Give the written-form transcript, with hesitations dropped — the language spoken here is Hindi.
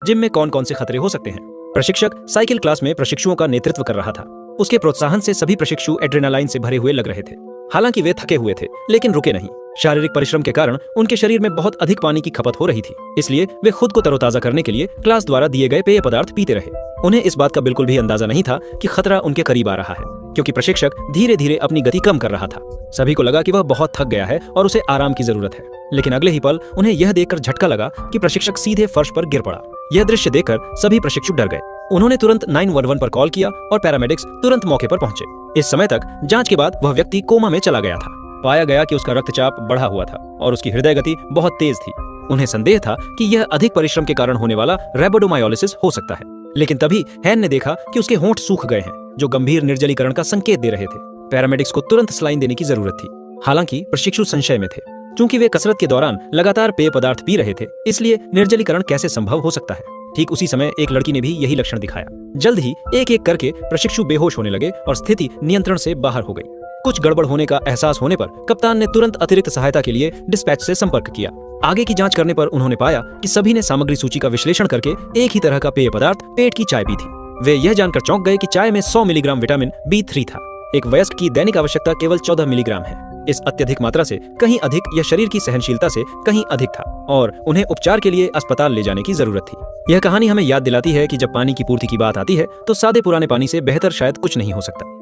जिम में कौन कौन से खतरे हो सकते हैं। प्रशिक्षक साइकिल क्लास में प्रशिक्षुओं का नेतृत्व कर रहा था। उसके प्रोत्साहन से सभी प्रशिक्षु एड्रेनालाइन से भरे हुए लग रहे थे। हालांकि वे थके हुए थे, लेकिन रुके नहीं। शारीरिक परिश्रम के कारण उनके शरीर में बहुत अधिक पानी की खपत हो रही थी, इसलिए वे खुद को तरोताजा करने के लिए क्लास द्वारा दिए गए पेय पदार्थ पीते रहे। उन्हें इस बात का बिल्कुल भी अंदाजा नहीं था कि खतरा उनके करीब आ रहा है, क्योंकि प्रशिक्षक धीरे धीरे अपनी गति कम कर रहा था। सभी को लगा कि वह बहुत थक गया है और उसे आराम की जरूरत है, लेकिन अगले ही पल उन्हें यह देखकर झटका लगा कि प्रशिक्षक सीधे फर्श पर गिर पड़ा। यह दृश्य देखकर सभी प्रशिक्षु डर गए। उन्होंने तुरंत 911 पर कॉल किया और पैरामेडिक्स तुरंत मौके पर पहुंचे। इस समय तक जांच के बाद वह व्यक्ति कोमा में चला गया था। पाया गया कि उसका रक्तचाप बढ़ा हुआ था और उसकी हृदय गति बहुत तेज थी। उन्हें संदेह था कि यह अधिक परिश्रम के कारण होने वाला रैबिडोमायोलिसिस हो सकता है, लेकिन तभी हैन ने देखा कि उसके होंठ सूख गए हैं, जो गंभीर निर्जलीकरण का संकेत दे रहे थे। पैरामेडिक्स को तुरंत सलाइन देने की जरूरत थी। हालांकि प्रशिक्षु संशय में थे, क्योंकि वे कसरत के दौरान लगातार पेय पदार्थ पी रहे थे, इसलिए निर्जलीकरण कैसे संभव हो सकता है। ठीक उसी समय एक लड़की ने भी यही लक्षण दिखाया। जल्द ही एक एक करके प्रशिक्षु बेहोश होने लगे और स्थिति नियंत्रण से बाहर हो गई। कुछ गड़बड़ होने का एहसास होने पर कप्तान ने तुरंत अतिरिक्त सहायता के लिए डिस्पैच से संपर्क किया। आगे की जांच करने पर उन्होंने पाया कि सभी ने सामग्री सूची का विश्लेषण करके एक ही तरह का पेय पदार्थ पेट की चाय पी थी। वे यह जानकर चौंक गए कि चाय में 100 मिलीग्राम विटामिन B3 था। एक वयस्क की दैनिक आवश्यकता केवल 14 मिलीग्राम है। इस अत्यधिक मात्रा से कहीं अधिक यह शरीर की सहनशीलता से कहीं अधिक था और उन्हें उपचार के लिए अस्पताल ले जाने की जरूरत थी। यह कहानी हमें याद दिलाती है कि जब पानी की पूर्ति की बात आती है तो सादे पुराने पानी से बेहतर शायद कुछ नहीं हो सकता।